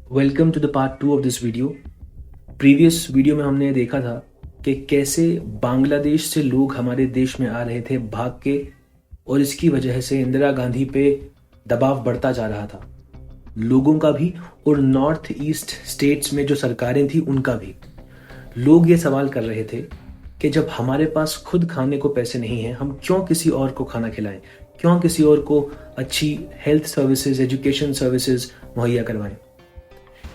Welcome to the part 2 of this video. Previous video में हमने देखा था कि कैसे बांग्लादेश से लोग हमारे देश में आ रहे थे भाग के, और इसकी वजह से इंदिरा गांधी पे दबाव बढ़ता जा रहा था, लोगों का भी और नॉर्थ ईस्ट स्टेट्स में जो सरकारें थी उनका भी। लोग ये सवाल कर रहे थे कि जब हमारे पास खुद खाने को पैसे नहीं हैं, हम क्यों किसी और को खाना खिलाएं, क्यों किसी और को अच्छी हेल्थ सर्विसेज, एजुकेशन सर्विसेज मुहैया करवाएं।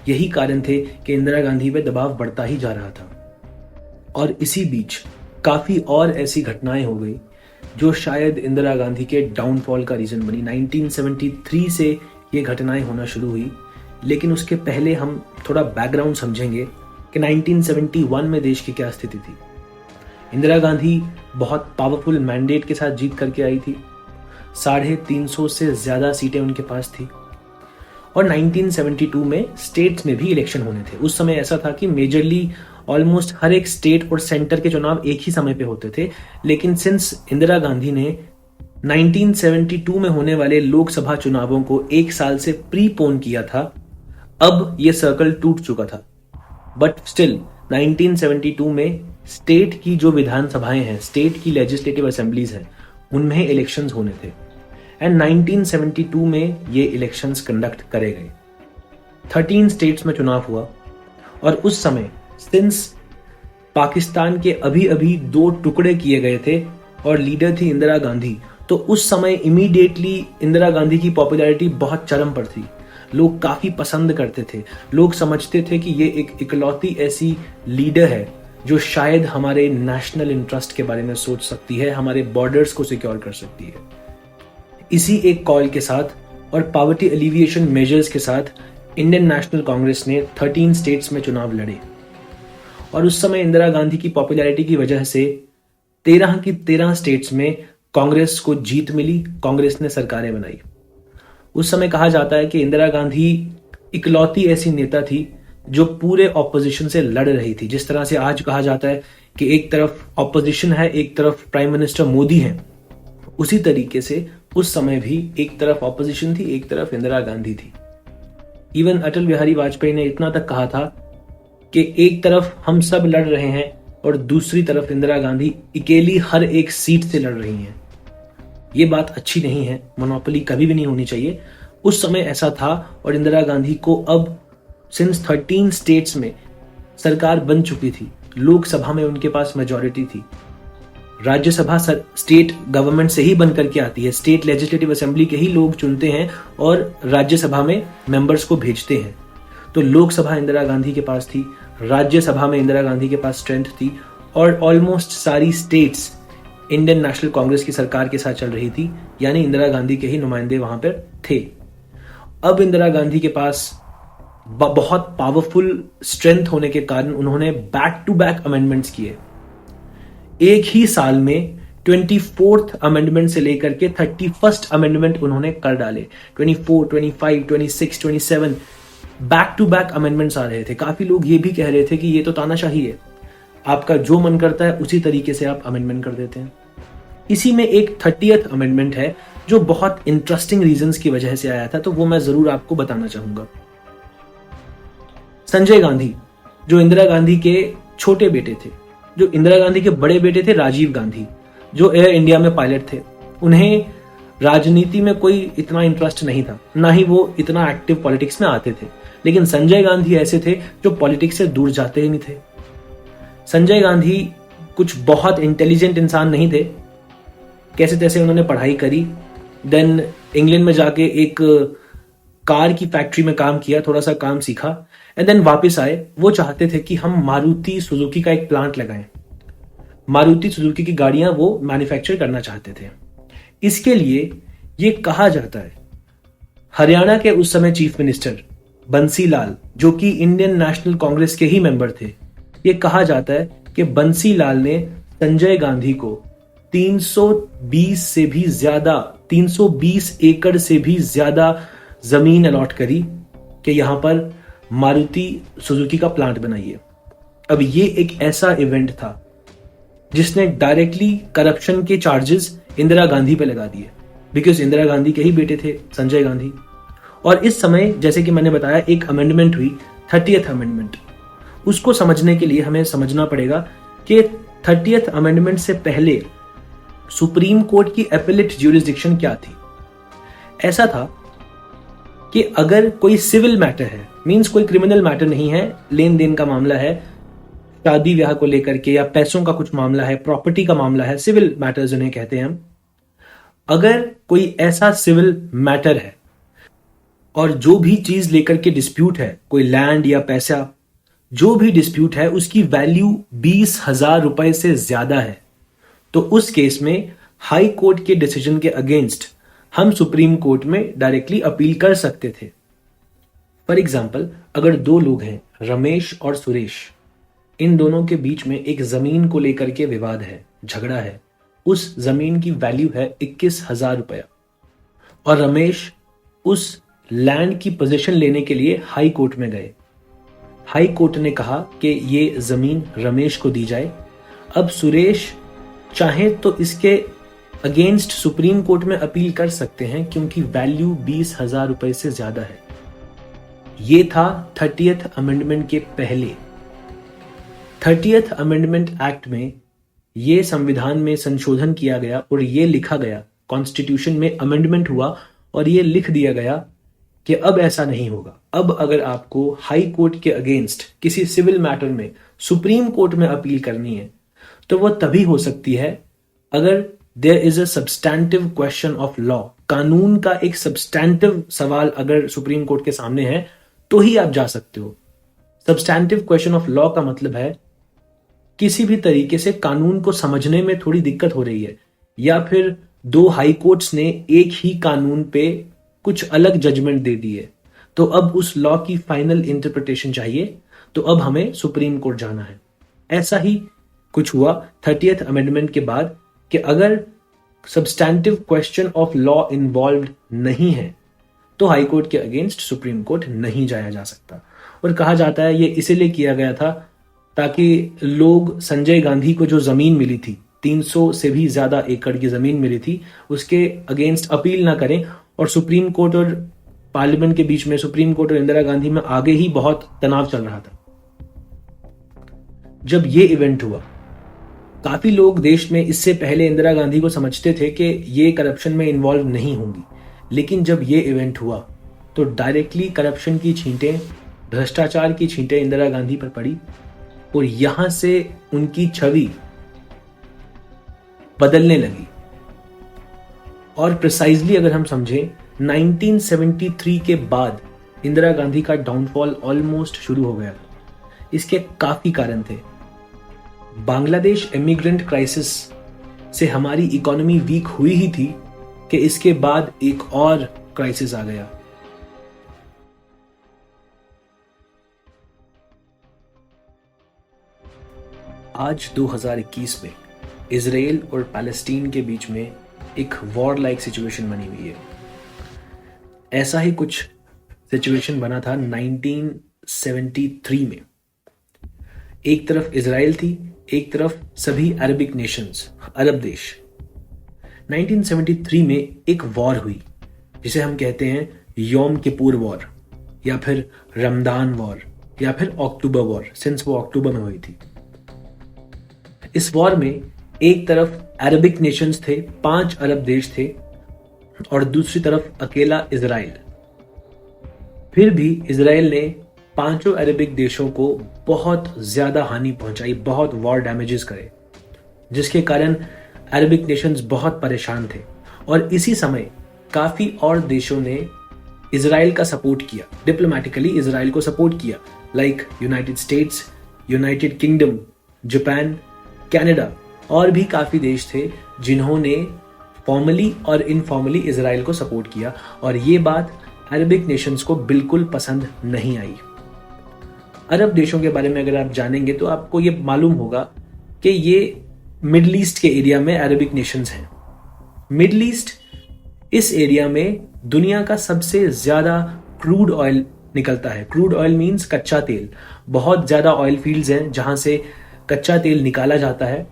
यही कारण थे कि इंदिरा गांधी पे दबाव बढ़ता ही जा रहा था। और इसी बीच काफी और ऐसी घटनाएं हो गई जो शायद इंदिरा गांधी के डाउनफॉल का रीजन बनी। 1973 से ये घटनाएं होना शुरू हुई, लेकिन उसके पहले हम थोड़ा बैकग्राउंड समझेंगे कि 1971 में देश की क्या स्थिति थी। इंदिरा गांधी बहुत पावरफुल मैंडेट के साथ जीत करके आई थी। 350 से ज्यादा सीटें उनके पास थी। और 1972 में स्टेट्स में भी इलेक्शन होने थे। उस समय ऐसा था कि मेजरली ऑलमोस्ट हर एक स्टेट और सेंटर के चुनाव एक ही समय पे होते थे, लेकिन सिंस इंदिरा गांधी ने 1972 में होने वाले लोकसभा चुनावों को एक साल से प्रीपोन किया था, अब यह सर्कल टूट चुका था। बट स्टिल 1972 में स्टेट की जो विधानसभाएं हैं, स्टेट की लेजिस्लेटिव असेंबलीज हैं, उनमें इलेक्शंस होने थे। एंड 1972 में ये इलेक्शंस कंडक्ट करे गए। 13 स्टेट्स में चुनाव हुआ। और उस समय सिंस पाकिस्तान के अभी अभी 2 टुकड़े किए गए थे और लीडर थी इंदिरा गांधी, तो उस समय इमीडिएटली इंदिरा गांधी की पॉपुलैरिटी बहुत चरम पर थी। लोग काफी पसंद करते थे। लोग समझते थे कि ये एक इकलौती ऐसी लीडर है जो शायद हमारे नेशनल इंटरेस्ट के बारे में सोच सकती है, हमारे बॉर्डर्स को सिक्योर कर सकती है। इसी एक कॉल के साथ और पॉवर्टी एलिविएशन मेजर्स के साथ इंडियन नेशनल कांग्रेस ने 13 स्टेट्स में चुनाव लड़े। और उस समय इंदिरा गांधी की पॉपुलैरिटी की वजह से 13 की 13 स्टेट्स में कांग्रेस को जीत मिली, कांग्रेस ने सरकारें बनाई। उस समय कहा जाता है कि इंदिरा गांधी इकलौती ऐसी नेता थी जो पूरे ऑपोजिशन से लड़ रही थी। जिस तरह से आज कहा जाता है कि एक तरफ ऑपोजिशन है, एक तरफ प्राइम मिनिस्टर मोदी है, उसी तरीके से उस समय भी एक तरफ ऑपोजिशन थी, एक तरफ इंदिरा गांधी थी। इवन अटल बिहारी वाजपेयी ने इतना तक कहा था कि एक तरफ हम सब लड़ रहे हैं और दूसरी तरफ इंदिरा गांधी अकेली हर एक सीट से लड़ रही हैं। ये बात अच्छी नहीं है, मोनोपोली कभी भी नहीं होनी चाहिए। उस समय ऐसा था और इंदिरा गांधी को अब सिंस 13 स्टेट्स में सरकार बन चुकी थी, लोकसभा में उनके पास मेजॉरिटी थी। राज्यसभा स्टेट गवर्नमेंट से ही बन करके आती है, स्टेट लेजिस्लेटिव असेंबली के ही लोग चुनते हैं और राज्यसभा में मेंबर्स को भेजते हैं। तो लोकसभा इंदिरा गांधी के पास थी, राज्यसभा में इंदिरा गांधी के पास स्ट्रेंथ थी, और ऑलमोस्ट सारी स्टेट्स इंडियन नेशनल कांग्रेस की सरकार के साथ चल रही थी, यानी इंदिरा गांधी के ही नुमाइंदे वहां पर थे। अब इंदिरा गांधी के पास बहुत पावरफुल स्ट्रेंथ होने के कारण उन्होंने बैक टू बैक अमेंडमेंट्स किए। एक ही साल में 24th अमेंडमेंट से लेकर के 31st अमेंडमेंट उन्होंने कर डाले। 24, 25, 26, 27 बैक टू बैक अमेंडमेंट्स आ रहे थे। काफी लोग ये भी कह रहे थे कि ये तो तानाशाही है, आपका जो मन करता है उसी तरीके से आप अमेंडमेंट कर देते हैं। इसी में एक 30th अमेंडमेंट है जो बहुत इंटरेस्टिंग रीजंस की वजह से आया था, तो वो मैं जरूर आपको बताना चाहूंगा। संजय गांधी जो इंदिरा गांधी के छोटे बेटे थे, जो इंदिरा गांधी के बड़े बेटे थे राजीव गांधी, जो एयर इंडिया में पायलट थे, उन्हें राजनीति में कोई इतना इंटरेस्ट नहीं था, ना ही वो इतना एक्टिव पॉलिटिक्स में आते थे। लेकिन संजय गांधी ऐसे थे जो पॉलिटिक्स से दूर जाते ही नहीं थे। संजय गांधी कुछ बहुत इंटेलिजेंट इंसान नहीं थे, कैसे तैसे उन्होंने पढ़ाई करी, देन इंग्लैंड में जाके एक कार की फैक्ट्री में काम किया, थोड़ा सा काम सीखा, एंड देन वापस आए। वो चाहते थे कि हम मारुति सुजुकी का एक प्लांट लगाएं। मारुति सुजुकी की गाड़ियां वो मैन्युफैक्चर करना चाहते थे। इसके लिए ये कहा जाता है, हरियाणा के उस समय चीफ मिनिस्टर बंसी लाल, जो कि इंडियन नेशनल कांग्रेस के ही मेंबर थे, ये कहा जाता है कि बंसी लाल ने संजय गांधी को 320 एकड़ से भी ज्यादा जमीन अलॉट करी कि यहां पर मारुति सुजुकी का प्लांट बनाइए। अब ये एक ऐसा इवेंट था जिसने डायरेक्टली करप्शन के चार्जेस इंदिरा गांधी पे लगा दिए, बिकॉज इंदिरा गांधी के ही बेटे थे संजय गांधी। और इस समय जैसे कि मैंने बताया एक अमेंडमेंट हुई, 30th अमेंडमेंट। उसको समझने के लिए हमें समझना पड़ेगा कि 30th अमेंडमेंट से पहले सुप्रीम कोर्ट की एपेलेट ज्यूरिसडिक्शन क्या थी। ऐसा था कि अगर कोई सिविल मैटर है, मींस कोई क्रिमिनल मैटर नहीं है, लेन देन का मामला है, शादी ब्याह को लेकर के या पैसों का कुछ मामला है, प्रॉपर्टी का मामला है, सिविल मैटर्स उन्हें कहते हैं हम। अगर कोई ऐसा सिविल मैटर है और जो भी चीज लेकर के डिस्प्यूट है, कोई लैंड या पैसा, जो भी डिस्प्यूट है उसकी वैल्यू 20,000 रुपए से ज्यादा है, तो उस केस में हाई कोर्ट के डिसीजन के अगेंस्ट हम सुप्रीम कोर्ट में डायरेक्टली अपील कर सकते थे। फॉर एग्जाम्पल, अगर दो लोग हैं, रमेश और सुरेश, इन दोनों के बीच में एक जमीन को लेकर के विवाद है, झगड़ा है, उस जमीन की वैल्यू है 21,000 रुपया और रमेश उस लैंड की पोजीशन लेने के लिए हाई कोर्ट में गए। हाई कोर्ट ने कहा कि ये जमीन रमेश को दी जाए। अब सुरेश चाहे तो इसके अगेंस्ट सुप्रीम कोर्ट में अपील कर सकते हैं क्योंकि वैल्यू 20,000 रुपए से ज्यादा है। ये था 30th अमेंडमेंट के पहले। 30th अमेंडमेंट एक्ट में ये संविधान में संशोधन किया गया और ये लिखा गया, कॉन्स्टिट्यूशन में अमेंडमेंट हुआ और ये लिख दिया गया कि अब ऐसा नहीं होगा। अब अगर आपको हाई कोर्ट के अगेंस्ट किसी सिविल मैटर में सुप्रीम कोर्ट में अपील करनी है तो वो तभी हो सकती है अगर there is a substantive question of law. कानून का एक सब्सटैंटिव सवाल अगर सुप्रीम कोर्ट के सामने है तो ही आप जा सकते हो। सब्सटैंटिव क्वेश्चन ऑफ लॉ का मतलब है किसी भी तरीके से कानून को समझने में थोड़ी दिक्कत हो रही है या फिर दो हाई कोर्ट्स ने एक ही कानून पे कुछ अलग जजमेंट दे दी है, तो अब उस लॉ की फाइनल इंटरप्रिटेशन चाहिए, तो अब हमें सुप्रीम कोर्ट जाना है। ऐसा ही कुछ हुआ 30th अमेंडमेंट के बाद कि अगर substantive question of law involve नहीं है तो हाई कोर्ट के अगेंस्ट सुप्रीम कोर्ट नहीं जाया जा सकता। और कहा जाता है ये इसीलिए किया गया था ताकि लोग संजय गांधी को जो जमीन मिली थी, 300 से भी ज्यादा एकड़ की जमीन मिली थी, उसके अगेंस्ट अपील ना करें। और सुप्रीम कोर्ट और पार्लियामेंट के बीच में, सुप्रीम कोर्ट और इंदिरा गांधी में आगे ही बहुत तनाव चल रहा था। जब ये इवेंट हुआ, काफी लोग देश में इससे पहले इंदिरा गांधी को समझते थे कि ये करप्शन में इन्वॉल्व नहीं होंगी, लेकिन जब ये इवेंट हुआ तो डायरेक्टली करप्शन की छींटें, भ्रष्टाचार की छींटें इंदिरा गांधी पर पड़ी और यहां से उनकी छवि बदलने लगी। और प्रिसाइजली अगर हम समझें, 1973 के बाद इंदिरा गांधी का डाउनफॉल ऑलमोस्ट शुरू हो गया था। इसके काफी कारण थे। बांग्लादेश इमिग्रेंट क्राइसिस से हमारी इकोनॉमी वीक हुई ही थी कि इसके बाद एक और क्राइसिस आ गया। आज 2021 में इजराइल और पैलेस्टीन के बीच में एक वॉर लाइक सिचुएशन बनी हुई है। ऐसा ही कुछ सिचुएशन बना था 1973 में। एक तरफ इजराइल थी, एक तरफ सभी अरबिक नेशंस, अरब देश। 1973 में एक वॉर हुई जिसे हम कहते हैं योम किपुर वॉर या फिर रमदान वॉर या फिर अक्टूबर वॉर, सिंस वो अक्टूबर में हुई थी। इस वॉर में एक तरफ अरबिक नेशंस थे, 5 अरब देश थे और दूसरी तरफ अकेला इजराइल। फिर भी इजराइल ने 5 अरबिक देशों को बहुत ज्यादा हानि पहुंचाई, बहुत वॉर डैमेजेस करे, जिसके कारण अरबिक नेशंस बहुत परेशान थे। और इसी समय काफी और देशों ने इजराइल का सपोर्ट किया, डिप्लोमेटिकली इजराइल को सपोर्ट किया, like United states, United kingdom, Japan, Canada और भी काफी देश थे जिन्होंने फॉर्मली और इनफॉर्मली इजराइल को सपोर्ट किया। और ये बात अरबिक नेशंस को बिल्कुल पसंद नहीं आई। अरब देशों के बारे में अगर आप जानेंगे तो आपको ये मालूम होगा कि ये मिडल ईस्ट के एरिया में अरबिक नेशंस हैं। मिडल ईस्ट, इस एरिया में दुनिया का सबसे ज्यादा क्रूड ऑयल निकलता है। क्रूड ऑयल मीन्स कच्चा तेल। बहुत ज्यादा ऑयल फील्ड्स हैं जहां से कच्चा तेल निकाला जाता है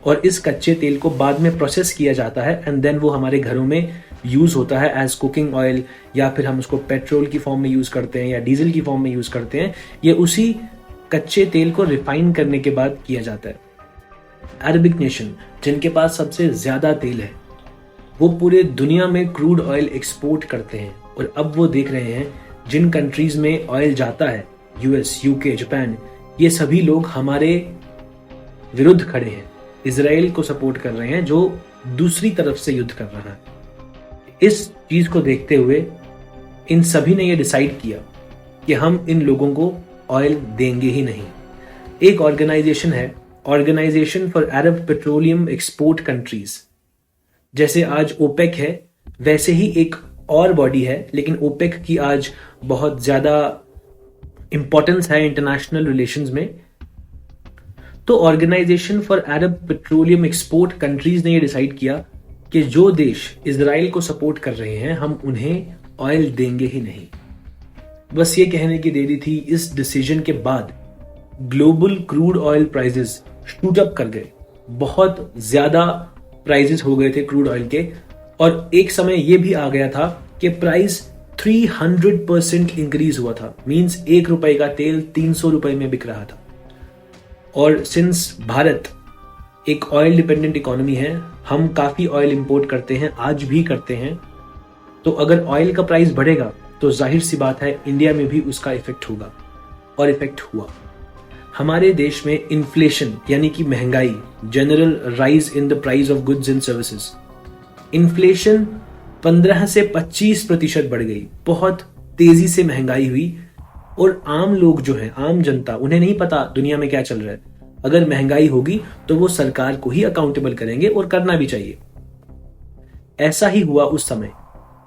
और इस कच्चे तेल को बाद में प्रोसेस किया जाता है एंड देन वो हमारे घरों में यूज़ होता है एज कुकिंग ऑयल, या फिर हम उसको पेट्रोल की फॉर्म में यूज़ करते हैं या डीजल की फॉर्म में यूज़ करते हैं, ये उसी कच्चे तेल को रिफाइन करने के बाद किया जाता है। अरबिक नेशन, जिनके पास सबसे ज़्यादा तेल है, वो पूरे दुनिया में क्रूड ऑयल एक्सपोर्ट करते हैं। और अब वो देख रहे हैं जिन कंट्रीज में ऑयल जाता है, यूएस, यूके, जापान, ये सभी लोग हमारे विरुद्ध खड़े हैं, इजराइल को सपोर्ट कर रहे हैं जो दूसरी तरफ से युद्ध कर रहा है। इस चीज को देखते हुए इन सभी ने ये डिसाइड किया कि हम इन लोगों को ऑयल देंगे ही नहीं। एक ऑर्गेनाइजेशन है, organisation for Arab petroleum export countries. जैसे आज ओपेक है, वैसे ही एक और बॉडी है, लेकिन ओपेक की आज बहुत ज्यादा इंपॉर्टेंस है इंटरनेशनल रिलेशंस में। तो organisation for Arab petroleum export countries ने यह डिसाइड किया कि जो देश इजराइल को सपोर्ट कर रहे हैं, हम उन्हें ऑयल देंगे ही नहीं। बस ये कहने की देरी थी, इस डिसीजन के बाद global crude oil prices shoot up कर गए। बहुत ज्यादा प्राइसेस हो गए थे क्रूड ऑयल के, और एक समय यह भी आ गया था कि प्राइस 300% इंक्रीज हुआ था। मींस ₹1 का तेल 300 रुपए में बिक रहा था। और सिंस भारत एक ऑयल डिपेंडेंट इकोनॉमी है, हम काफी ऑयल इंपोर्ट करते हैं, आज भी करते हैं, तो अगर ऑयल का प्राइस बढ़ेगा तो जाहिर सी बात है इंडिया में भी उसका इफेक्ट होगा, और इफेक्ट हुआ। हमारे देश में इन्फ्लेशन यानी कि महंगाई, general rise in the price of goods and services, inflation 15 से 25% बढ़ गई। बहुत तेजी से महंगाई हुई, और आम लोग जो है, आम जनता, उन्हें नहीं पता दुनिया में क्या चल रहा है। अगर महंगाई होगी तो वो सरकार को ही अकाउंटेबल करेंगे, और करना भी चाहिए। ऐसा ही हुआ उस समय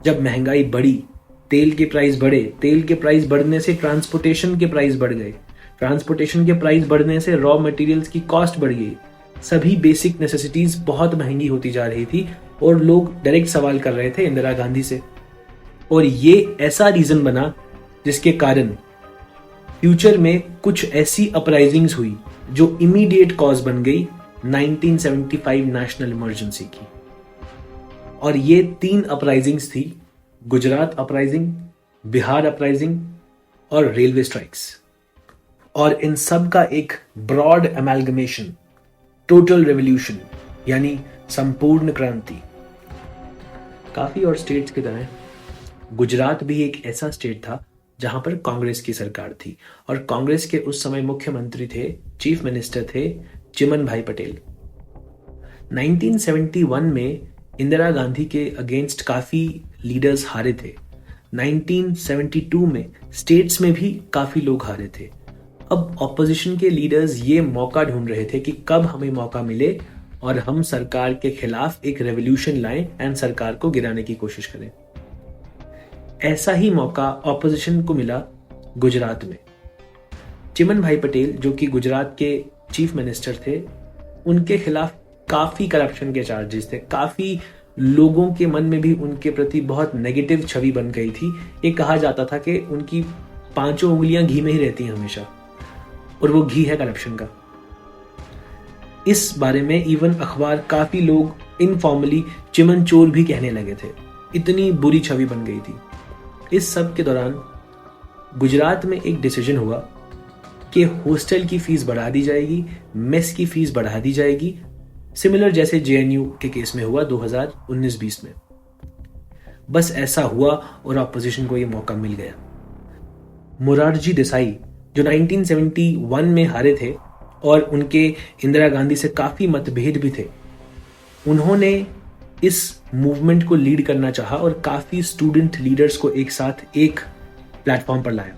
जब महंगाई बढ़ी, तेल के प्राइस बढ़े, तेल के प्राइस बढ़ने से ट्रांसपोर्टेशन के प्राइस बढ़ गए, ट्रांसपोर्टेशन के प्राइस बढ़ने से रॉ मटेरियल्स की कॉस्ट बढ़ गई। सभी बेसिक नेसेसिटीज बहुत महंगी होती जा रही थी, और लोग डायरेक्ट सवाल कर रहे थे इंदिरा गांधी से। और ये ऐसा रीजन बना जिसके कारण फ्यूचर में कुछ ऐसी अपराइजिंग्स हुई जो इमीडिएट कॉज बन गई 1975 नेशनल इमरजेंसी की। और ये 3 अपराइजिंग्स थी, गुजरात अपराइजिंग, बिहार अपराइजिंग और रेलवे स्ट्राइक्स। और इन सब का एक ब्रॉड एमैल्गमेशन, टोटल रेवोल्यूशन यानी संपूर्ण क्रांति। काफी और स्टेट्स की तरह गुजरात भी एक ऐसा स्टेट था जहां पर कांग्रेस की सरकार थी, और कांग्रेस के उस समय मुख्यमंत्री थे, चीफ मिनिस्टर थे चिमन भाई पटेल। 1971 में इंदिरा गांधी के अगेंस्ट काफी लीडर्स हारे थे। 1972 में स्टेट्स में भी काफी लोग हारे थे। अब ऑपोजिशन के लीडर्स ये मौका ढूंढ रहे थे कि कब हमें मौका मिले और हम सरकार के खिलाफ एक रेवोल्यूशन लाएं एंड सरकार को गिराने की कोशिश करें। ऐसा ही मौका ऑपोजिशन को मिला गुजरात में। चिमन भाई पटेल, जो कि गुजरात के चीफ मिनिस्टर थे, उनके खिलाफ काफी करप्शन के चार्जेस थे। काफी लोगों के मन में भी उनके प्रति बहुत नेगेटिव छवि बन गई थी। ये कहा जाता था कि उनकी 5 उंगलियां घी में ही रहती हैं हमेशा, और वो घी है करप्शन का। इस बारे में इवन अखबार, काफी लोग इनफॉर्मली चिमन चोर भी कहने लगे थे। इतनी बुरी छवि बन गई थी। इस सब के दौरान गुजरात में एक डिसीजन हुआ कि हॉस्टल की फीस बढ़ा दी जाएगी, मेस की फीस बढ़ा दी जाएगी, सिमिलर जैसे जेएनयू के केस में हुआ 2019-20 में। बस ऐसा हुआ और ऑपोजिशन को यह मौका मिल गया। मोरारजी देसाई, जो 1971 में हारे थे और उनके इंदिरा गांधी से काफी मतभेद भी थे, उन्होंने इस मूवमेंट को लीड करना चाहा और काफी स्टूडेंट लीडर्स को एक साथ एक प्लेटफॉर्म पर लाया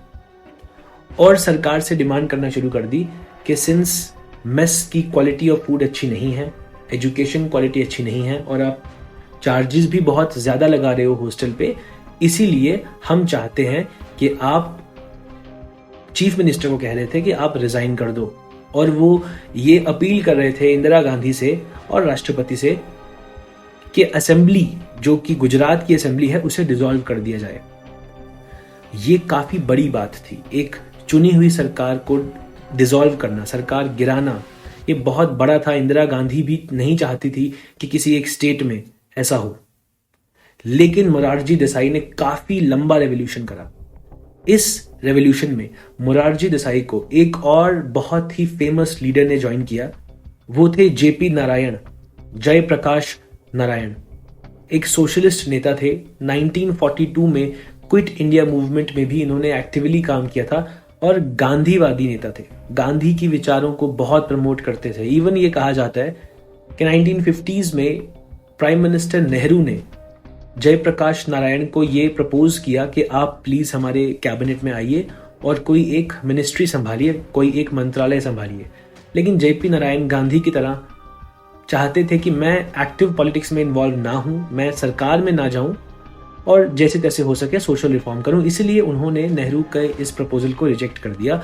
और सरकार से डिमांड करना शुरू कर दी कि सिंस मेस की क्वालिटी ऑफ फूड अच्छी नहीं है, एजुकेशन क्वालिटी अच्छी नहीं है, और आप चार्जेस भी बहुत ज्यादा लगा रहे हो हॉस्टल पे, इसीलिए हम चाहते हैं कि आप, चीफ मिनिस्टर को कह रहे थे कि आप रिजाइन कर दो, और वो ये अपील कर रहे थे इंदिरा गांधी से और राष्ट्रपति से कि असेंबली, जो कि गुजरात की असेंबली है, उसे डिसॉल्व कर दिया जाए। ये काफी बड़ी बात थी। एक चुनी हुई सरकार को डिसॉल्व करना, सरकार गिराना, ये बहुत बड़ा था। इंदिरा गांधी भी नहीं चाहती थी कि किसी एक स्टेट में ऐसा हो। लेकिन मोरारजी देसाई ने काफी लंबा रेवोल्यूशन करा। इस रेवोल्यूशन में मोरारजी देसाई को एक और बहुत ही फेमस लीडर ने ज्वाइन किया। वो थे जेपी नारायण, जयप्रकाश नारायण। एक सोशलिस्ट नेता थे। 1942 में क्विट इंडिया मूवमेंट में भी इन्होंने एक्टिवली काम किया था और गांधीवादी नेता थे। गांधी की विचारों को बहुत प्रमोट करते थे। इवन ये कहा जाता है कि 1950s में प्राइम मिनिस्टर नेहरू ने जयप्रकाश नारायण को ये प्रपोज किया कि आप प्लीज हमारे कैबिनेट में आइए और कोई एक मिनिस्ट्री संभालिए, कोई एक मंत्रालय संभालिए। लेकिन जेपी नारायण गांधी की तरह चाहते थे कि मैं एक्टिव पॉलिटिक्स में इन्वॉल्व ना हूं, मैं सरकार में ना जाऊं और जैसे तैसे हो सके सोशल रिफॉर्म करूं। इसलिए उन्होंने नेहरू के इस प्रपोजल को रिजेक्ट कर दिया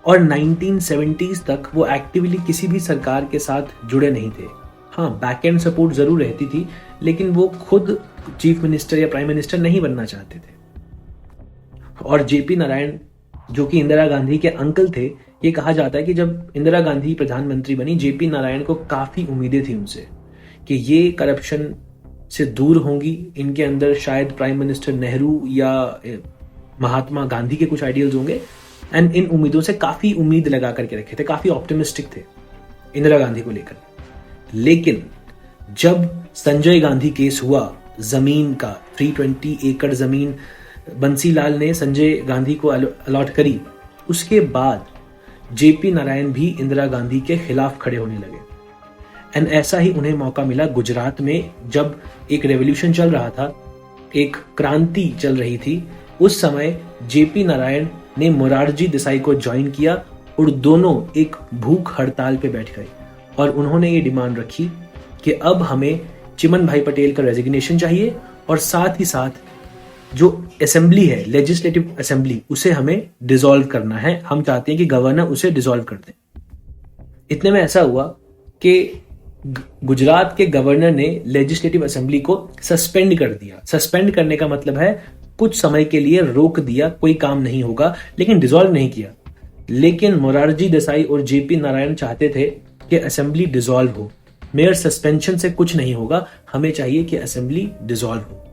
और 1970s तक वो एक्टिवली किसी भी सरकार के साथ जुड़े नहीं थे। हाँ, बैक एंड सपोर्ट जरूर रहती थी, लेकिन वो खुद चीफ मिनिस्टर या प्राइम मिनिस्टर नहीं बनना चाहते थे। और जेपी नारायण जो कि इंदिरा गांधी के अंकल थे, ये कहा जाता है कि जब इंदिरा गांधी प्रधानमंत्री बनी, जेपी नारायण को काफी उम्मीदें थी उनसे कि ये करप्शन से दूर होंगी। इनके अंदर शायद प्राइम मिनिस्टर नेहरू या महात्मा गांधी के कुछ आइडियल्स होंगे। एंड इन उम्मीदों से काफी उम्मीद लगा करके रखे थे, काफी ऑप्टिमिस्टिक थे इंदिरा गांधी को लेकर। लेकिन जब संजय गांधी केस हुआ जमीन का, 320 एकड़ जमीन बंसीलाल ने संजय गांधी को अलॉट करी, उसके बाद जेपी नारायण भी इंदिरा गांधी के खिलाफ खड़े होने लगे। एंड ऐसा ही उन्हें मौका मिला गुजरात में, जब एक रेवोल्यूशन चल रहा था, एक क्रांति चल रही थी। उस समय जेपी नारायण ने मोरारजी देसाई को ज्वाइन किया और दोनों एक भूख हड़ताल पे बैठ गए और उन्होंने ये डिमांड रखी कि अब हमें चिमन भाई पटेल का रेजिग्नेशन चाहिए और साथ ही साथ जो असेंबली है, लेजिस्लेटिव असेंबली, उसे हमें डिसॉल्व करना है। हम चाहते हैं कि गवर्नर उसे डिसॉल्व कर दे। इतने में ऐसा हुआ कि गुजरात के गवर्नर ने लेजिस्लेटिव असेंबली को सस्पेंड कर दिया। सस्पेंड करने का मतलब है कुछ समय के लिए रोक दिया, कोई काम नहीं होगा, लेकिन डिसॉल्व नहीं किया। लेकिन मोरारजी देसाई और जेपी नारायण चाहते थे कि असेंबली डिसॉल्व हो। मेयर सस्पेंशन से कुछ नहीं होगा, हमें चाहिए कि असेंबली डिसॉल्व हो।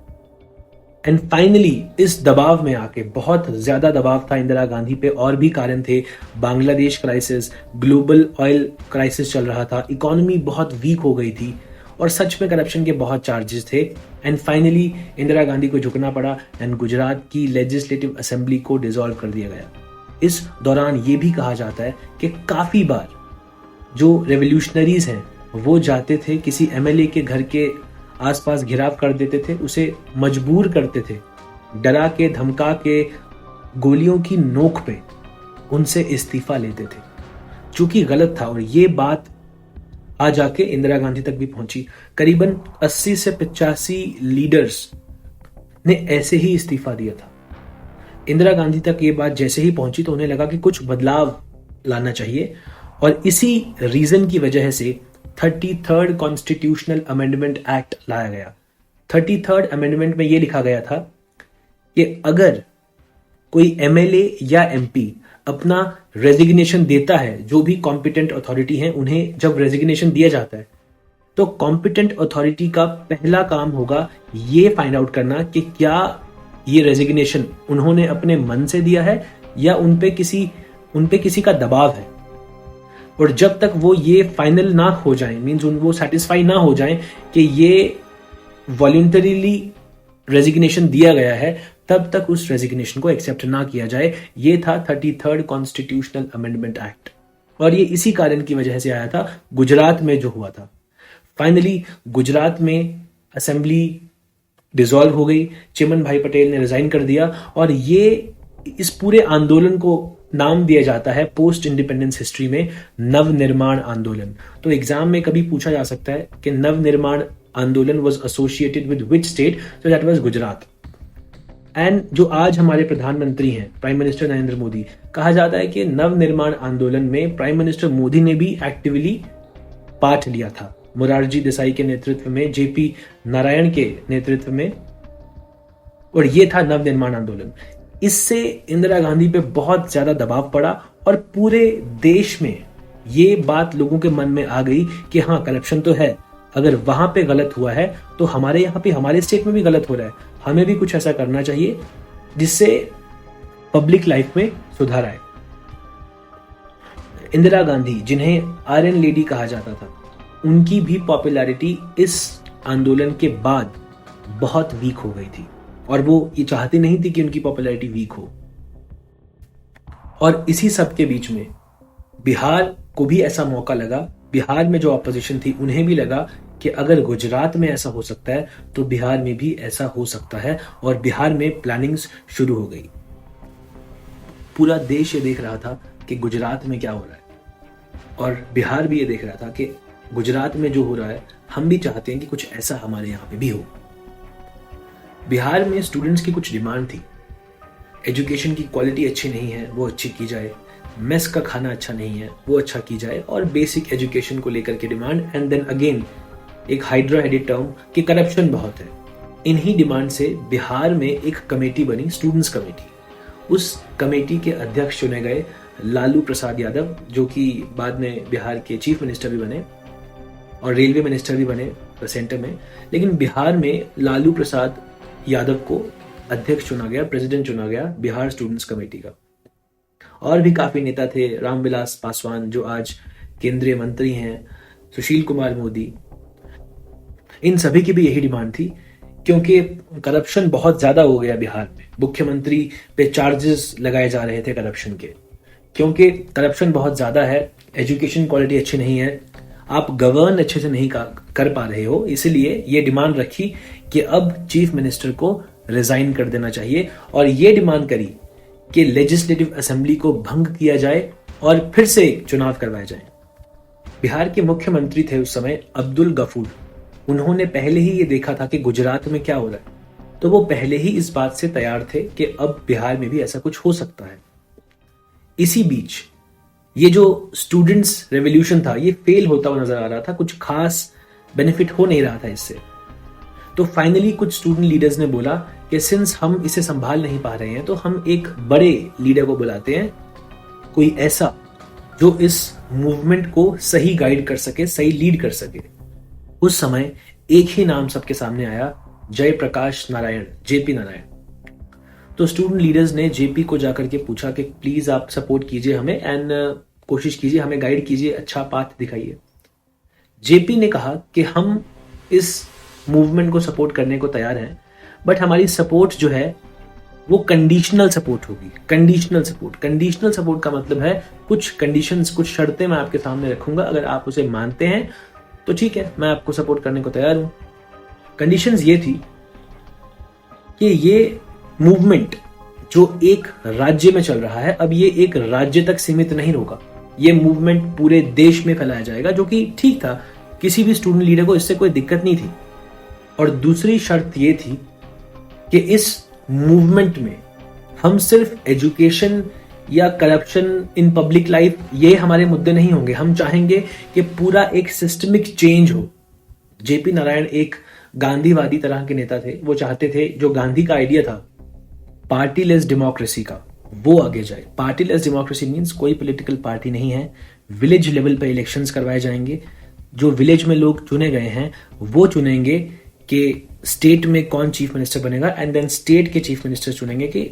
एंड फाइनली इस दबाव में आके, बहुत ज्यादा दबाव था इंदिरा गांधी पे, और भी कारण थे। Bangladesh crisis, global oil crisis चल रहा था, इकोनॉमी बहुत वीक हो गई थी और सच में करप्शन के बहुत चार्जेस थे। एंड फाइनली इंदिरा गांधी को झुकना पड़ा एंड गुजरात की लेजिस्लेटिव असेंबली को डिसॉल्व कर दिया गया। इस दौरान ये भी कहा जाता है कि काफी बार जो रेवोल्यूशनरीज हैं वो जाते थे, किसी एमएलए के घर के आसपास घिराव कर देते थे, उसे मजबूर करते थे, डरा के धमका के गोलियों की नोक पे उनसे इस्तीफा लेते थे, जो कि गलत था। और ये बात आ जाके इंदिरा गांधी तक भी पहुंची। करीबन 80 से 85 लीडर्स ने ऐसे ही इस्तीफा दिया था। इंदिरा गांधी तक ये बात जैसे ही पहुंची तो उन्हें लगा कि कुछ बदलाव लाना चाहिए और इसी रीजन की वजह से 33rd कॉन्स्टिट्यूशनल अमेंडमेंट एक्ट लाया गया। 33rd अमेंडमेंट में यह लिखा गया था कि अगर कोई एमएलए या एमपी अपना रेजिग्नेशन देता है, जो भी कॉम्पिटेंट अथॉरिटी है उन्हें जब रेजिग्नेशन दिया जाता है, तो कॉम्पिटेंट अथॉरिटी का पहला काम होगा ये फाइंड आउट करना कि क्या ये रेजिग्नेशन उन्होंने अपने मन से दिया है या उनपे किसी का दबाव है। और जब तक वो ये फाइनल ना हो जाए, मींस वो सेटिस्फाई ना हो जाए कि ये वॉलंटरीली रेजिग्नेशन दिया गया है, तब तक उस रेजिग्नेशन को एक्सेप्ट ना किया जाए। ये था 33rd कॉन्स्टिट्यूशनल अमेंडमेंट एक्ट और ये इसी कारण की वजह से आया था गुजरात में जो हुआ था। फाइनली गुजरात में असेंबली डिसॉल्व हो गई, चिमन भाई पटेल ने रिजाइन कर दिया और ये इस पूरे आंदोलन को नाम दिया जाता है पोस्ट इंडिपेंडेंस हिस्ट्री में नवनिर्माण आंदोलन। तो एग्जाम में कभी पूछा जा सकता है कि नवनिर्माण आंदोलन was associated with which state, तो दैट वाज गुजरात। एंड जो आज हमारे प्रधानमंत्री हैं, प्राइम मिनिस्टर नरेंद्र मोदी, कहा जाता है कि नवनिर्माण आंदोलन में प्राइम मिनिस्टर मोदी ने भी एक्टिवली पार्ट लिया था, मोरारजी देसाई के नेतृत्व में, जेपी नारायण के नेतृत्व में, और ये था नवनिर्माण आंदोलन। इससे इंदिरा गांधी पे बहुत ज्यादा दबाव पड़ा और पूरे देश में ये बात लोगों के मन में आ गई कि हाँ, करप्शन तो है, अगर वहां पे गलत हुआ है तो हमारे यहाँ पे, हमारे स्टेट में भी गलत हो रहा है। हमें भी कुछ ऐसा करना चाहिए जिससे पब्लिक लाइफ में सुधार आए। इंदिरा गांधी, जिन्हें आयरन लेडी कहा जाता था, उनकी भी पॉपुलैरिटी इस आंदोलन के बाद बहुत वीक हो गई थी और वो ये चाहती नहीं थी कि उनकी पॉपुलैरिटी वीक हो। और इसी सब के बीच में बिहार को भी ऐसा मौका लगा, बिहार में जो ऑपोजिशन थी उन्हें भी लगा कि अगर गुजरात में ऐसा हो सकता है तो बिहार में भी ऐसा हो सकता है, और बिहार में प्लानिंग्स शुरू हो गई। पूरा देश ये देख रहा था कि गुजरात में क्या हो रहा है, और बिहार भी ये देख रहा था कि गुजरात में जो हो रहा है हम भी चाहते हैं कि कुछ ऐसा हमारे यहाँ पे भी हो। बिहार में स्टूडेंट्स की कुछ डिमांड थी। एजुकेशन की क्वालिटी अच्छी नहीं है, वो अच्छी की जाए। मेस का खाना अच्छा नहीं है, वो अच्छा की जाए। और बेसिक एजुकेशन को लेकर के डिमांड। एंड देन अगेन एक हाइड्रा हेडेड टर्म कि करप्शन बहुत है। इन्हीं डिमांड से बिहार में एक कमेटी बनी, स्टूडेंट्स कमेटी। उस कमेटी के अध्यक्ष चुने गए लालू प्रसाद यादव, जो कि बाद में बिहार के चीफ मिनिस्टर भी बने और रेलवे मिनिस्टर भी बने सेंटर में। लेकिन बिहार में लालू प्रसाद यादव को अध्यक्ष चुना गया, प्रेसिडेंट चुना गया बिहार स्टूडेंट्स कमेटी का। और भी काफी नेता थे, रामविलास पासवान जो आज केंद्रीय मंत्री हैं, सुशील कुमार मोदी, इन सभी की भी यही डिमांड थी क्योंकि करप्शन बहुत ज्यादा हो गया बिहार में। मुख्यमंत्री पे चार्जेस लगाए जा रहे थे करप्शन के, क्योंकि करप्शन बहुत ज्यादा है, एजुकेशन क्वालिटी अच्छी नहीं है, आप गवर्न अच्छे से नहीं कर पा रहे हो। इसलिए ये डिमांड रखी कि अब चीफ मिनिस्टर को रिजाइन कर देना चाहिए, और ये डिमांड करी कि लेजिस्लेटिव असेंबली को भंग किया जाए और फिर से चुनाव करवाए जाए। बिहार के मुख्यमंत्री थे उस समय अब्दुल गफूर। उन्होंने पहले ही ये देखा था कि गुजरात में क्या हो रहा है, तो वो पहले ही इस बात से तैयार थे कि अब बिहार में भी ऐसा कुछ हो सकता है। इसी बीच ये जो स्टूडेंट्स रेवोल्यूशन था ये फेल होता हुआ नजर आ रहा था, कुछ खास बेनिफिट हो नहीं रहा था इससे। तो फाइनली कुछ स्टूडेंट लीडर्स ने बोला कि सिंस हम इसे संभाल नहीं पा रहे हैं तो हम एक बड़े लीडर को बुलाते हैं, कोई ऐसा जो इस मूवमेंट को सही गाइड कर सके, सही लीड कर सके। उस समय एक ही नाम सबके सामने आया, जयप्रकाश नारायण, जेपी नारायण। तो स्टूडेंट लीडर्स ने जेपी को जाकर के पूछा कि प्लीज आप सपोर्ट कीजिए हमें एंड कोशिश कीजिए, हमें गाइड कीजिए, अच्छा पाथ दिखाइए। जेपी ने कहा कि हम इस मूवमेंट को सपोर्ट करने को तैयार हैं, बट हमारी सपोर्ट जो है वो कंडीशनल सपोर्ट होगी। कंडीशनल सपोर्ट का मतलब है कुछ कंडीशंस, कुछ शर्तें मैं आपके सामने रखूंगा, अगर आप उसे मानते हैं तो ठीक है, मैं आपको सपोर्ट करने को तैयार हूं। कंडीशंस ये थी कि ये मूवमेंट जो एक राज्य में चल रहा है, अब ये एक राज्य तक सीमित नहीं होगा, ये मूवमेंट पूरे देश में फैलाया जाएगा, जो कि ठीक था, किसी भी स्टूडेंट लीडर को इससे कोई दिक्कत नहीं थी। और दूसरी शर्त ये थी कि इस मूवमेंट में हम सिर्फ एजुकेशन या करप्शन इन पब्लिक लाइफ ये हमारे मुद्दे नहीं होंगे, हम चाहेंगे कि पूरा एक सिस्टमिक चेंज हो। जेपी नारायण एक गांधीवादी तरह के नेता थे, वो चाहते थे जो गांधी का आइडिया था पार्टीलेस डेमोक्रेसी का, वो आगे जाए। पार्टीलेस डेमोक्रेसी मींस कोई पॉलिटिकल पार्टी नहीं है, विलेज लेवल पे इलेक्शंस करवाए जाएंगे, जो विलेज में लोग चुने गए हैं वो चुनेंगे कि स्टेट में कौन चीफ मिनिस्टर बनेगा, एंड देन स्टेट के चीफ मिनिस्टर चुनेंगे कि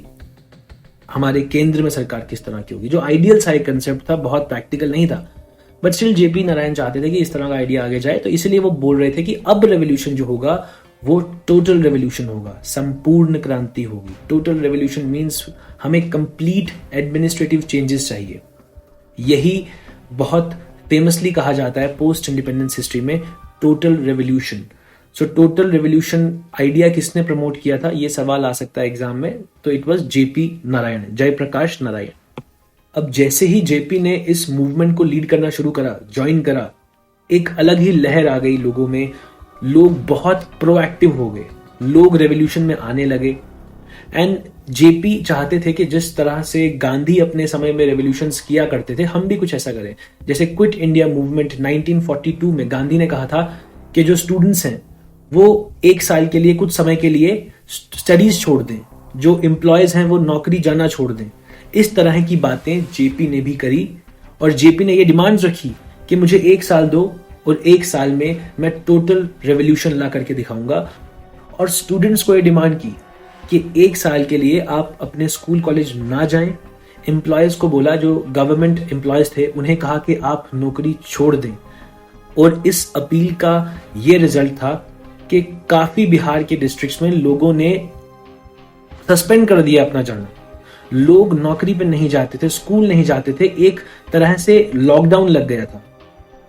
हमारे केंद्र में सरकार किस तरह की होगी। जो आइडियल सा एक कंसेप्ट था, बहुत प्रैक्टिकल नहीं था, बट स्टिल जेपी नारायण चाहते थे कि इस तरह का आइडिया आगे जाए। तो इसलिए वो बोल रहे थे कि अब रेवोल्यूशन जो होगा वो टोटल रेवोल्यूशन होगा, संपूर्ण क्रांति होगी। टोटल रेवोल्यूशन मींस हमें कंप्लीट एडमिनिस्ट्रेटिव चेंजेस चाहिए। यही बहुत फेमसली कहा जाता है पोस्ट इंडिपेंडेंस हिस्ट्री में, total revolution. So total revolution idea किसने प्रमोट किया था, ये सवाल आ सकता है एग्जाम में, तो इट वाज जेपी नारायण, जयप्रकाश नारायण। अब जैसे ही जेपी ने इस मूवमेंट को लीड करना शुरू करा, ज्वाइन करा, एक अलग ही लहर आ गई लोगों में, लोग बहुत प्रोएक्टिव हो गए, लोग रेवोल्यूशन में आने लगे। एंड जेपी चाहते थे कि जिस तरह से गांधी अपने समय में रेवोल्यूशंस किया करते थे, हम भी कुछ ऐसा करें। जैसे क्विट इंडिया मूवमेंट 1942 में गांधी ने कहा था कि जो स्टूडेंट्स हैं वो एक साल के लिए, कुछ समय के लिए स्टडीज छोड़ दें, जो एम्प्लॉयज हैं वो नौकरी जाना छोड़ दें। इस तरह की बातें जेपी ने भी करी, और जेपी ने ये डिमांड्स रखी कि मुझे एक साल दो, और 1 साल में मैं टोटल रेवोल्यूशन ला करके दिखाऊंगा। और स्टूडेंट्स को ये डिमांड की कि 1 साल के लिए आप अपने स्कूल कॉलेज ना जाएं। एम्प्लॉयज को बोला, जो गवर्नमेंट एम्प्लॉयज थे उन्हें कहा कि आप नौकरी छोड़ दें। और इस अपील का ये रिजल्ट था कि काफी बिहार के डिस्ट्रिक्ट्स में लोगों ने सस्पेंड कर दिया अपना जाना। लोग नौकरी पे नहीं जाते थे, स्कूल नहीं जाते थे, एक तरह से लॉकडाउन लग गया था।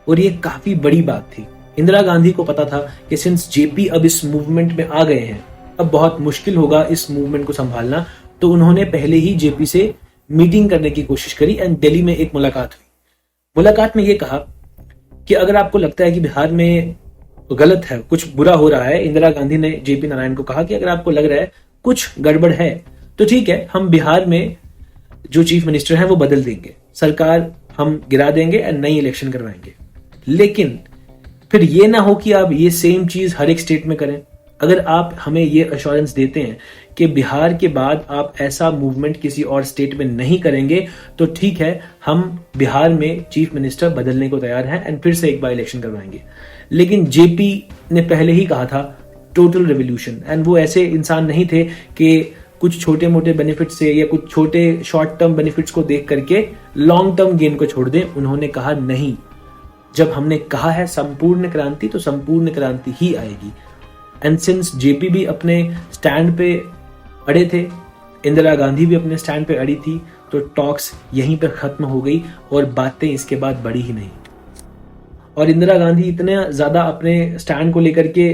और ये काफी बड़ी बात थी। इंदिरा गांधी को पता था कि सिंस जेपी अब इस मूवमेंट में आ गए हैं, अब बहुत मुश्किल होगा इस मूवमेंट को संभालना। तो उन्होंने पहले ही जेपी से मीटिंग करने की कोशिश करी एंड दिल्ली में एक मुलाकात हुई। मुलाकात में ये कहा कि अगर आपको लगता है कि बिहार में गलत है, कुछ बुरा हो रहा है, इंदिरा गांधी ने जेपी नारायण को कहा कि अगर आपको लग रहा है कुछ गड़बड़ है तो ठीक है, हम बिहार में जो चीफ मिनिस्टर हैं वो बदल देंगे, सरकार हम गिरा देंगे और नई इलेक्शन करवाएंगे। लेकिन फिर ये ना हो कि आप ये सेम चीज हर एक स्टेट में करें। अगर आप हमें ये अश्योरेंस देते हैं कि बिहार के बाद आप ऐसा मूवमेंट किसी और स्टेट में नहीं करेंगे तो ठीक है, हम बिहार में चीफ मिनिस्टर बदलने को तैयार हैं एंड फिर से एक बार इलेक्शन करवाएंगे। लेकिन जेपी ने पहले ही कहा था टोटल रेवोल्यूशन, एंड वो ऐसे इंसान नहीं थे कि कुछ छोटे मोटे बेनिफिट से या कुछ छोटे शॉर्ट टर्म बेनिफिट्स को देख करके लॉन्ग टर्म गेन को छोड़ दें। उन्होंने कहा नहीं, जब हमने कहा है संपूर्ण क्रांति तो संपूर्ण क्रांति ही आएगी। एंड सिंस जेपी भी अपने स्टैंड पे अड़े थे, इंदिरा गांधी भी अपने स्टैंड पे अड़ी थी, तो टॉक्स यहीं पर खत्म हो गई और बातें इसके बाद बढ़ी ही नहीं। और इंदिरा गांधी इतने ज्यादा अपने स्टैंड को लेकर के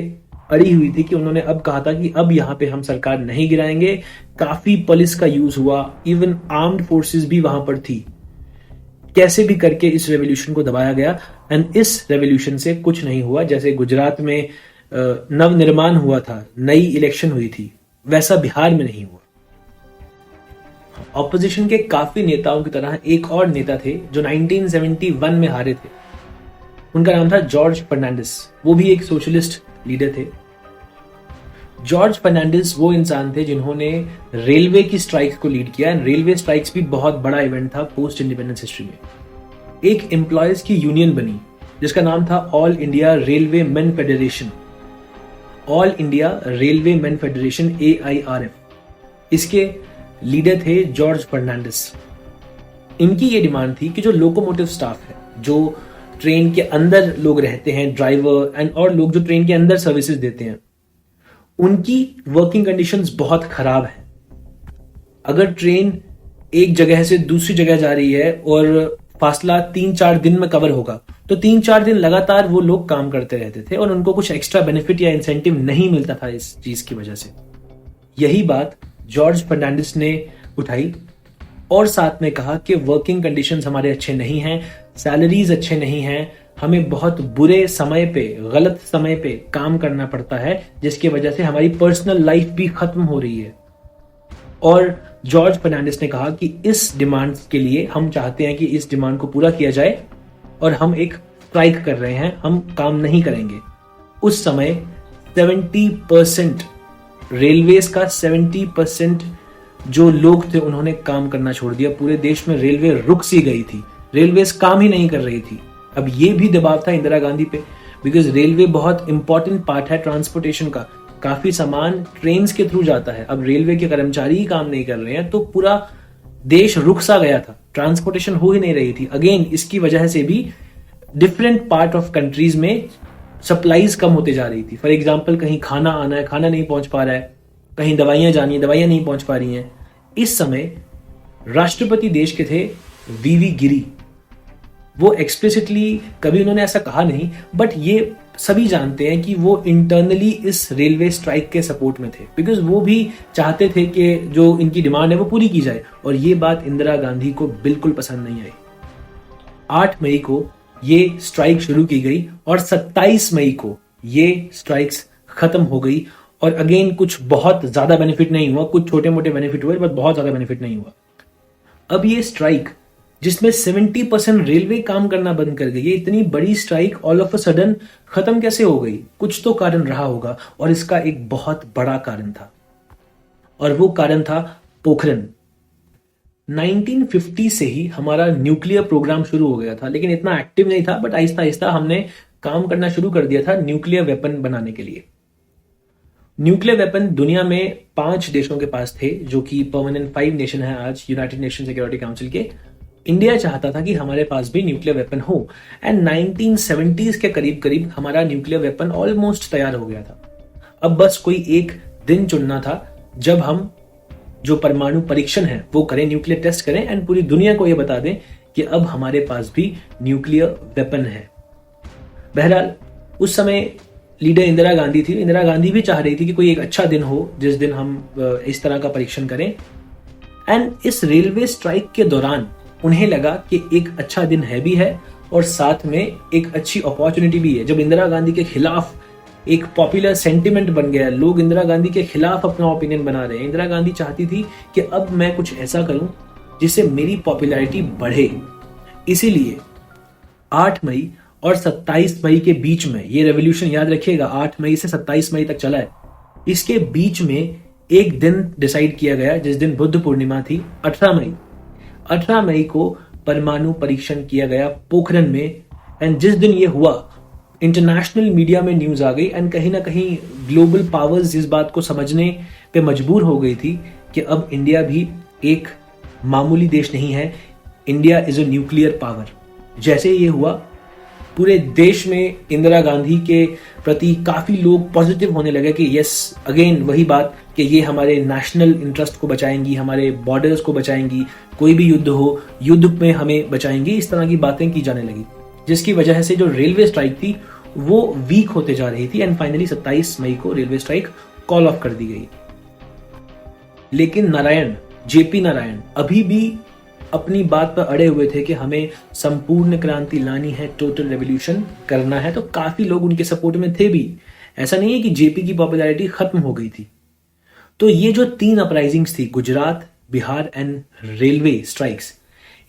अड़ी हुई थी कि उन्होंने अब कहा था कि अब यहाँ पे हम सरकार नहीं गिराएंगे। काफी पुलिस का यूज हुआ, इवन आर्म्ड फोर्सेस भी वहां पर थी। कैसे भी करके इस रेवोल्यूशन को दबाया गया एंड इस रेवोल्यूशन से कुछ नहीं हुआ। जैसे गुजरात में नवनिर्माण हुआ था, नई इलेक्शन हुई थी, वैसा बिहार में नहीं हुआ। ऑपोजिशन के काफी नेताओं की तरह एक और नेता थे जो 1971 में हारे थे। उनका नाम था जॉर्ज फर्नांडिस। वो भी एक सोशलिस्ट लीडर थे। जॉर्ज फर्नांडिस वो इंसान थे जिन्होंने रेलवे की स्ट्राइक को लीड किया। रेलवे स्ट्राइक्स भी बहुत बड़ा इवेंट था पोस्ट इंडिपेंडेंस हिस्ट्री में। एक एम्प्लॉयज की यूनियन बनी जिसका नाम था all India railway man federation, all India railway man federation AIRF। इसके लीडर थे जॉर्ज फर्नांडिस। इनकी ये डिमांड थी कि जो लोकोमोटिव स्टाफ है, जो ट्रेन के अंदर लोग रहते हैं, ड्राइवर एंड और लोग जो ट्रेन के अंदर सर्विसेज देते हैं, उनकी वर्किंग कंडीशंस बहुत खराब है। अगर ट्रेन एक जगह से दूसरी जगह जा रही है और फासला 3-4 दिन में कवर होगा तो 3-4 दिन लगातार वो लोग काम करते रहते थे और उनको कुछ एक्स्ट्रा बेनिफिट या इंसेंटिव नहीं मिलता था इस चीज की वजह से। यही बात जॉर्ज फर्नांडिस ने उठाई और साथ में कहा कि वर्किंग कंडीशंस हमारे अच्छे नहीं हैं, सैलरीज अच्छे नहीं हैं, हमें बहुत बुरे समय पे, गलत समय पे काम करना पड़ता है, जिसकी वजह से हमारी पर्सनल लाइफ भी खत्म हो रही है। और जॉर्ज फर्नांडिस ने कहा कि इस डिमांड के लिए हम चाहते हैं कि इस डिमांड को पूरा किया जाए और हम एक स्ट्राइक कर रहे हैं, हम काम नहीं करेंगे। उस समय 70% रेलवेज का 70% जो लोग थे उन्होंने काम करना छोड़ दिया। पूरे देश में रेलवे रुक सी गई थी, रेलवेज काम ही नहीं कर रही थी। अब ये भी दबाव था इंदिरा गांधी पे, बिकॉज रेलवे बहुत इंपॉर्टेंट पार्ट है ट्रांसपोर्टेशन का। काफी सामान ट्रेन के थ्रू जाता है। अब रेलवे के कर्मचारी ही काम नहीं कर रहे हैं तो पूरा देश रुक सा गया था, ट्रांसपोर्टेशन हो ही नहीं रही थी। अगेन इसकी वजह से भी डिफरेंट पार्ट ऑफ कंट्रीज में सप्लाईज कम होते जा रही थी। फॉर एग्जाम्पल, कहीं खाना आना है, खाना नहीं पहुंच पा रहा है, कहीं दवाइयां जानी है, दवाइयां नहीं पहुंच पा रही हैं। इस समय राष्ट्रपति देश के थे VV गिरी। वो एक्सप्लिसिटली कभी उन्होंने ऐसा कहा नहीं, बट ये सभी जानते हैं कि वो इंटरनली इस रेलवे स्ट्राइक के सपोर्ट में थे, बिकॉज वो भी चाहते थे कि जो इनकी डिमांड है वो पूरी की जाए। और ये बात इंदिरा गांधी को बिल्कुल पसंद नहीं आई। 8 मई को ये स्ट्राइक शुरू की गई और 27 मई को ये स्ट्राइक्स खत्म हो गई। और अगेन कुछ बहुत ज्यादा बेनिफिट नहीं हुआ, कुछ छोटे मोटे बेनिफिट हुए, बट बहुत ज्यादा बेनिफिट नहीं हुआ। अब ये स्ट्राइक जिसमें 70% रेलवे काम करना बंद कर गई, ये इतनी बड़ी strike all of a sudden खत्म कैसे हो गई? कुछ तो कारण रहा होगा और इसका एक बहुत बड़ा कारण था और वो कारण था पोखरण। 1950 से ही हमारा न्यूक्लियर प्रोग्राम शुरू हो गया था, लेकिन इतना एक्टिव नहीं था, बट आहिस्ता आहिस्ता हमने काम करना शुरू कर दिया था न्यूक्लियर वेपन बनाने के लिए। न्यूक्लियर वेपन दुनिया में 5 देशों के पास थे, जो कि परमानेंट 5 नेशन है आज यूनाइटेड नेशन सिक्योरिटी काउंसिल के। इंडिया चाहता था कि हमारे पास भी न्यूक्लियर वेपन हो, एंड 1970s के करीब करीब हमारा न्यूक्लियर वेपन ऑलमोस्ट तैयार हो गया था। अब बस कोई एक दिन चुनना था जब हम जो परमाणु परीक्षण है वो करें, न्यूक्लियर टेस्ट करें, एंड पूरी दुनिया को यह बता दें कि अब हमारे पास भी न्यूक्लियर वेपन है। बहरहाल उस समय लीडर इंदिरा गांधी थी। इंदिरा गांधी भी चाह रही थी कि कोई एक अच्छा दिन हो जिस दिन हम इस तरह का परीक्षण करें, एंड इस रेलवे स्ट्राइक के दौरान उन्हें लगा कि एक अच्छा दिन है भी है और साथ में एक अच्छी अपॉर्चुनिटी भी है। जब इंदिरा गांधी के खिलाफ एक पॉपुलर सेंटिमेंट बन गया, लोग इंदिरा गांधी के खिलाफ अपना ओपिनियन बना रहे हैं, इंदिरा गांधी चाहती थी कि अब मैं कुछ ऐसा करूं जिससे मेरी पॉपुलैरिटी बढ़े। इसीलिए 8 मई और 27 मई के बीच में, ये रेवोल्यूशन याद रखिएगा 8 मई से 27 मई तक चला है, इसके बीच में एक दिन डिसाइड किया गया जिस दिन बुद्ध पूर्णिमा थी, 18 मई को परमाणु परीक्षण किया गया पोखरण में। एंड जिस दिन ये हुआ इंटरनेशनल मीडिया में न्यूज आ गई, एंड कहीं ना कहीं ग्लोबल पावर्स इस बात को समझने पे मजबूर हो गई थी कि अब इंडिया भी एक मामूली देश नहीं है, India is a nuclear power. जैसे ये हुआ पूरे देश में इंदिरा गांधी के प्रति काफी लोग पॉजिटिव होने लगे कि यस, अगेन वही बात कि ये हमारे नेशनल इंटरेस्ट को बचाएंगी, हमारे बॉर्डर्स को बचाएंगी, कोई भी युद्ध हो युद्ध में हमें बचाएंगी, इस तरह की बातें की जाने लगी, जिसकी वजह से जो रेलवे स्ट्राइक थी वो वीक होते जा रही थी, एंड फाइनली 27 मई को रेलवे स्ट्राइक कॉल ऑफ कर दी गई। लेकिन जेपी नारायण अभी भी अपनी बात पर अड़े हुए थे कि हमें संपूर्ण क्रांति लानी है, टोटल रेवोल्यूशन करना है, तो काफी लोग उनके सपोर्ट में थे भी। ऐसा नहीं है कि जेपी की पॉपुलैरिटी खत्म हो गई थी। तो ये जो 3 अपराइजिंग्स थी, Gujarat, Bihar and railway strikes,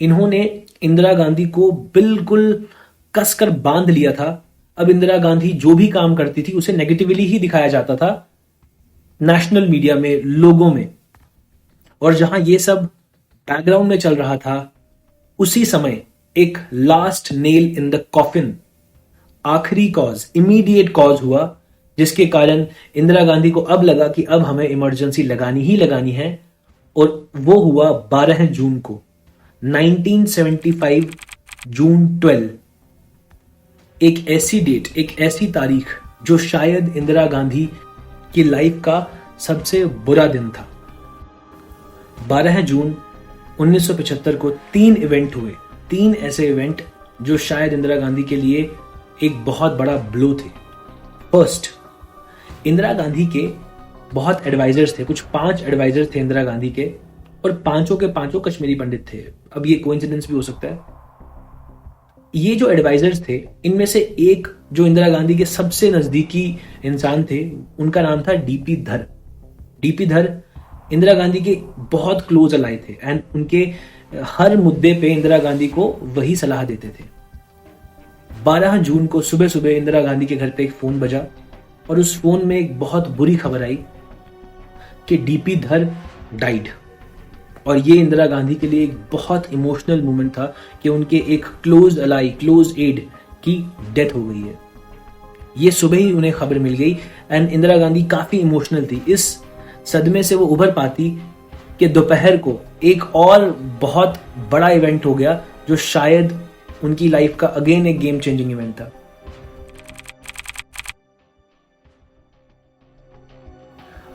इन्होंने इंदिरा गांधी को बिल्कुल कसकर बांध लिया था। अब इंदिरा गांधी जो भी काम करती थी उसे नेगेटिवली ही दिखाया जाता था नेशनल मीडिया में, लोगों में। और जहां ये सब बैकग्राउंड में चल रहा था, उसी समय एक last nail in the coffin, आखिरी कॉज, इमीडिएट कॉज हुआ, जिसके कारण इंदिरा गांधी को अब लगा कि अब हमें इमरजेंसी लगानी ही लगानी है। और वो हुआ 12 जून को 1975, जून 12। एक ऐसी डेट, एक ऐसी तारीख जो शायद इंदिरा गांधी की लाइफ का सबसे बुरा दिन था। 12 जून 1975 को 3 इवेंट हुए, 3 ऐसे इवेंट जो शायद इंदिरा गांधी के लिए एक बहुत बड़ा ब्लो थे। फर्स्ट, इंदिरा गांधी के बहुत एडवाइजर्स थे, कुछ 5 एडवाइजर थे इंदिरा गांधी के, और पांचों के पांचों कश्मीरी पंडित थे। अब ये कोइंसिडेंस भी हो सकता है। ये जो एडवाइजर्स थे, इनमें से एक जो इंदिरा गांधी के सबसे नजदीकी इंसान थे, उनका नाम था डीपी धर। डीपी धर इंदिरा गांधी के बहुत क्लोज अलाई थे, एंड उनके हर मुद्दे पे इंदिरा गांधी को वही सलाह देते थे। 12 जून को सुबह सुबह इंदिरा गांधी के घर पे एक फोन बजा, और उस फोन में एक बहुत बुरी खबर आई कि डीपी धर डाइड। और ये इंदिरा गांधी के लिए एक बहुत इमोशनल मोमेंट था कि उनके एक क्लोज अलाई, क्लोज एड की डेथ हो गई है। ये सुबह ही उन्हें खबर मिल गई, एंड इंदिरा गांधी काफी इमोशनल थी। इस सदमे से वो उभर पाती कि दोपहर को एक और बहुत बड़ा इवेंट हो गया जो शायद उनकी लाइफ का अगेन एक गेम चेंजिंग इवेंट था।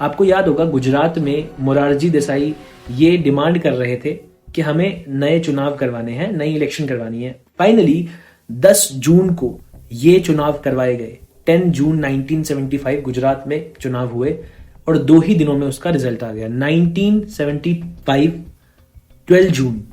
आपको याद होगा गुजरात में मोरारजी देसाई ये डिमांड कर रहे थे कि हमें नए चुनाव करवाने हैं, नई इलेक्शन करवानी है। फाइनली 10 जून को ये चुनाव करवाए गए। 10 जून 1975 गुजरात में चुनाव हुए और 2 ही दिनों में उसका रिजल्ट आ गया। 1975 12 जून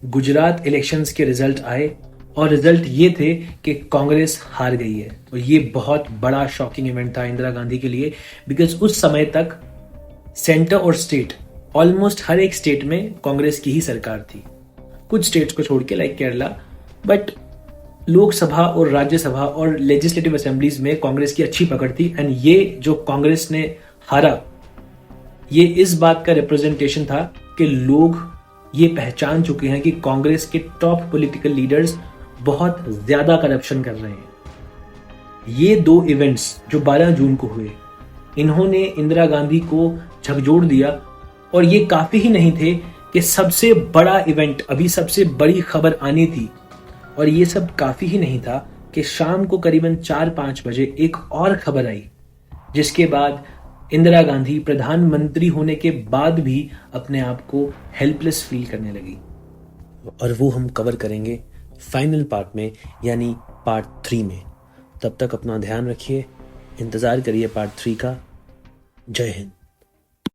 गुजरात इलेक्शंस के रिजल्ट आए, और रिजल्ट ये थे कि कांग्रेस हार गई है। और ये बहुत बड़ा शॉकिंग इवेंट था इंदिरा गांधी के लिए, बिकॉज उस समय तक सेंटर और स्टेट, ऑलमोस्ट हर एक स्टेट में कांग्रेस की ही सरकार थी, कुछ स्टेट्स को छोड़ के लाइक केरला, बट लोकसभा और राज्यसभा और लेजिस्लेटिव असेंबलीज में कांग्रेस की अच्छी पकड़ थी। एंड ये जो कांग्रेस ने हारा, ये इस बात का रिप्रेजेंटेशन था कि लोग ये पहचान चुके हैं कि कांग्रेस के टॉप पॉलिटिकल लीडर्स बहुत ज्यादा करप्शन कर रहे हैं। ये दो इवेंट्स जो 12 जून को हुए, इन्होंने इंदिरा गांधी को झकझोर दिया। और ये काफी ही नहीं थे कि सबसे बड़ा इवेंट, अभी सबसे बड़ी खबर आनी थी, और ये सब काफी ही नहीं था कि शाम को करीबन 4-5 बजे एक और खबर आई, जिसके बाद इंदिरा गांधी प्रधानमंत्री होने के बाद भी अपने आप को हेल्पलेस फील करने लगी। और वो हम कवर करेंगे फाइनल पार्ट में, यानी पार्ट 3 में। तब तक अपना ध्यान रखिए, इंतज़ार करिए पार्ट 3 का। जय हिंद।